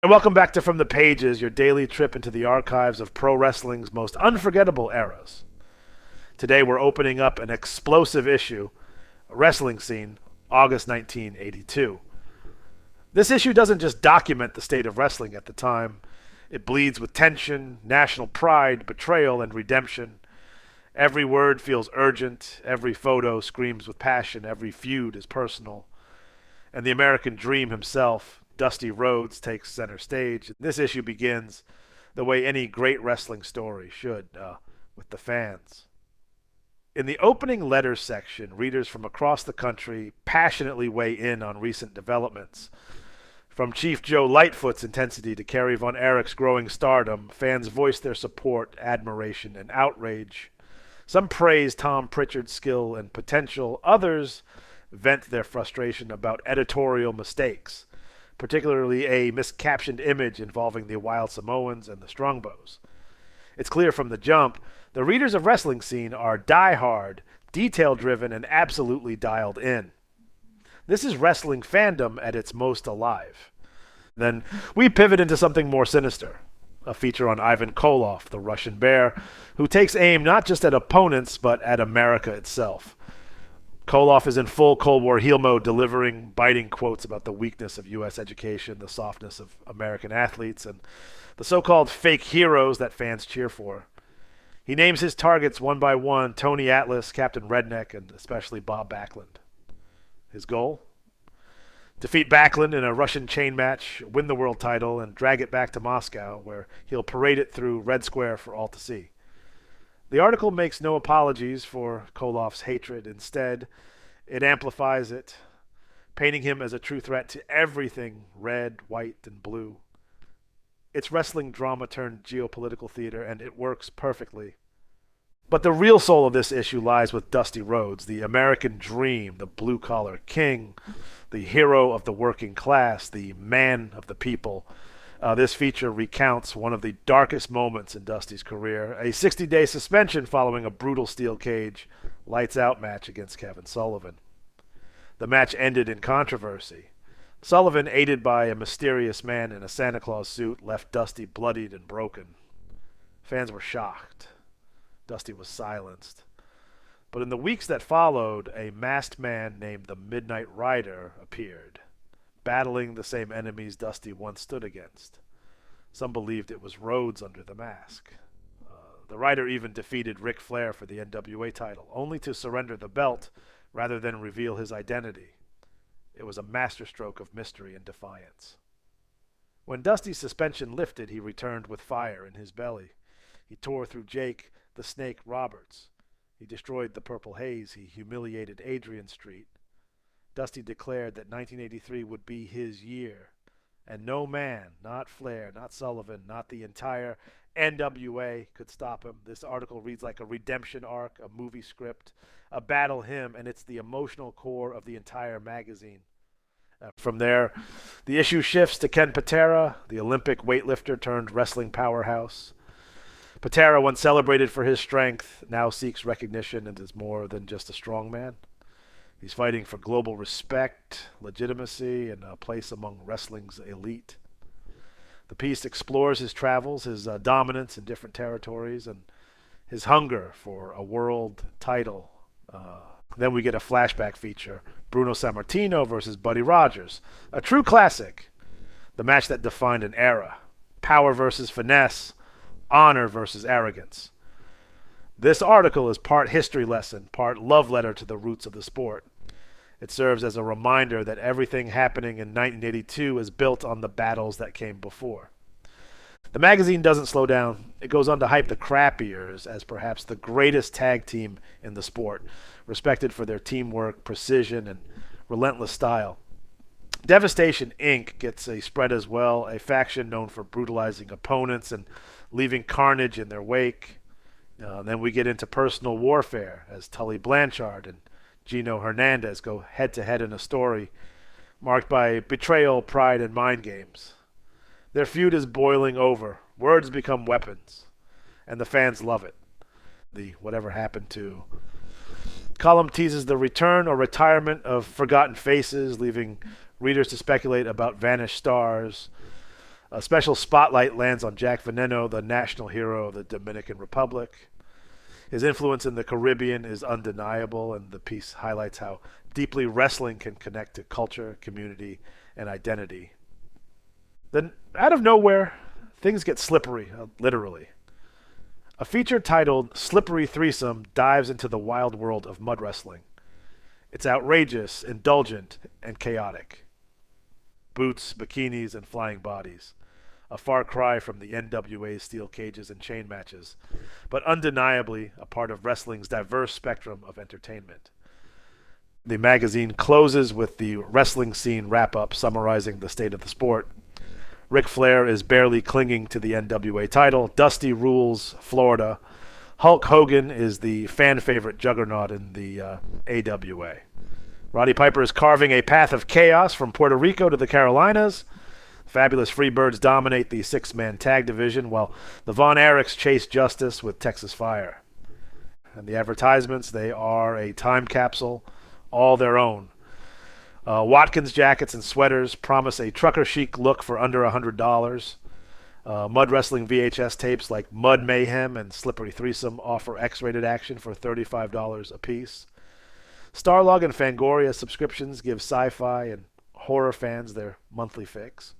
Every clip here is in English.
And welcome back to From the Pages, your daily trip into the archives of pro wrestling's most unforgettable eras. Today we're opening up an explosive issue, Wrestling Scene, August 1982. This issue doesn't just document the state of wrestling at the time, it bleeds with tension, national pride, betrayal, and redemption. Every word feels urgent, every photo screams with passion, every feud is personal. And the American Dream himself, Dusty Rhodes, takes center stage. This issue begins the way any great wrestling story should, with the fans. In the opening letters section, readers from across the country passionately weigh in on recent developments. From Chief Joe Lightfoot's intensity to Kerry Von Erich's growing stardom, fans voice their support, admiration, and outrage. Some praise Tom Pritchard's skill and potential. Others vent their frustration about editorial mistakes, particularly a miscaptioned image involving the Wild Samoans and the Strongbows. It's clear from the jump, the readers of Wrestling Scene are die-hard, detail-driven, and absolutely dialed in. This is wrestling fandom at its most alive. Then we pivot into something more sinister, a feature on Ivan Koloff, the Russian Bear, who takes aim not just at opponents, but at America itself. Koloff is in full Cold War heel mode, delivering biting quotes about the weakness of U.S. education, the softness of American athletes, and the so-called fake heroes that fans cheer for. He names his targets one by one: Tony Atlas, Captain Redneck, and especially Bob Backlund. His goal? Defeat Backlund in a Russian chain match, win the world title, and drag it back to Moscow, where he'll parade it through Red Square for all to see. The article makes no apologies for Koloff's hatred. Instead, it amplifies it, painting him as a true threat to everything red, white, and blue. It's wrestling drama turned geopolitical theater, and it works perfectly. But the real soul of this issue lies with Dusty Rhodes, the American Dream, the blue-collar king, the hero of the working class, the man of the people. This feature recounts one of the darkest moments in Dusty's career, a 60-day suspension following a brutal steel cage, lights-out match against Kevin Sullivan. The match ended in controversy. Sullivan, aided by a mysterious man in a Santa Claus suit, left Dusty bloodied and broken. Fans were shocked. Dusty was silenced. But in the weeks that followed, a masked man named the Midnight Rider appeared, battling the same enemies Dusty once stood against. Some believed it was Rhodes under the mask. The Rider even defeated Ric Flair for the NWA title, only to surrender the belt rather than reveal his identity. It was a masterstroke of mystery and defiance. When Dusty's suspension lifted, he returned with fire in his belly. He tore through Jake the Snake Roberts. He destroyed the Purple Haze. He humiliated Adrian Street. Dusty declared that 1983 would be his year, and no man, not Flair, not Sullivan, not the entire NWA, could stop him. This article reads like a redemption arc, a movie script, a battle hymn, and it's the emotional core of the entire magazine. From there, the issue shifts to Ken Patera, the Olympic weightlifter turned wrestling powerhouse. Patera, once celebrated for his strength, now seeks recognition and is more than just a strongman. He's fighting for global respect, legitimacy, and a place among wrestling's elite. The piece explores his travels, his dominance in different territories, and his hunger for a world title. Then we get a flashback feature, Bruno Sammartino versus Buddy Rogers, a true classic, the match that defined an era, power versus finesse, honor versus arrogance. This article is part history lesson, part love letter to the roots of the sport. It serves as a reminder that everything happening in 1982 is built on the battles that came before. The magazine doesn't slow down. It goes on to hype the Crappiers as perhaps the greatest tag team in the sport, respected for their teamwork, precision, and relentless style. Devastation Inc. gets a spread as well, a faction known for brutalizing opponents and leaving carnage in their wake. Then we get into personal warfare as Tully Blanchard and Gino Hernandez go head-to-head in a story marked by betrayal, pride, and mind games. Their feud is boiling over. Words become weapons, and the fans love it. The Whatever Happened To column teases the return or retirement of forgotten faces, leaving readers to speculate about vanished stars. A special spotlight lands on Jack Veneno, the national hero of the Dominican Republic. His influence in the Caribbean is undeniable, and the piece highlights how deeply wrestling can connect to culture, community, and identity. Then, out of nowhere, things get slippery, literally. A feature titled Slippery Threesome dives into the wild world of mud wrestling. It's outrageous, indulgent, and chaotic. Boots, bikinis, and flying bodies. A far cry from the NWA's steel cages and chain matches, but undeniably a part of wrestling's diverse spectrum of entertainment. The magazine closes with the wrestling scene wrap-up summarizing the state of the sport. Ric Flair is barely clinging to the NWA title. Dusty rules Florida. Hulk Hogan is the fan favorite juggernaut in the AWA. Roddy Piper is carving a path of chaos from Puerto Rico to the Carolinas. Fabulous Freebirds dominate the six-man tag division, while the Von Erichs chase justice with Texas Fire. And the advertisements, they are a time capsule, all their own. Watkins jackets and sweaters promise a trucker chic look for under $100. Mud wrestling VHS tapes like Mud Mayhem and Slippery Threesome offer X-rated action for $35 a piece. Starlog and Fangoria subscriptions give sci-fi and horror fans their monthly fix.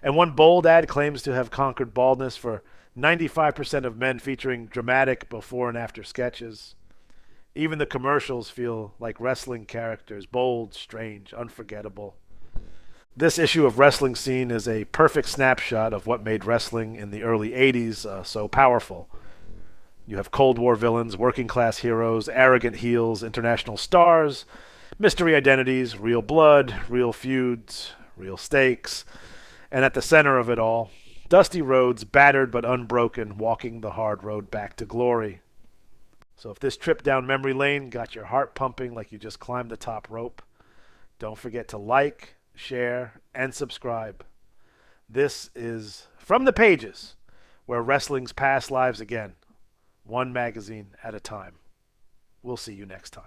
And one bold ad claims to have conquered baldness for 95% of men, featuring dramatic before and after sketches. Even the commercials feel like wrestling characters, bold, strange, unforgettable. This issue of Wrestling Scene is a perfect snapshot of what made wrestling in the early 80s so powerful. You have Cold War villains, working class heroes, arrogant heels, international stars, mystery identities, real blood, real feuds, real stakes, and at the center of it all, Dusty Rhodes, battered but unbroken, walking the hard road back to glory. So if this trip down memory lane got your heart pumping like you just climbed the top rope, don't forget to like, share, and subscribe. This is From the Pages, where wrestling's past lives again, one magazine at a time. We'll see you next time.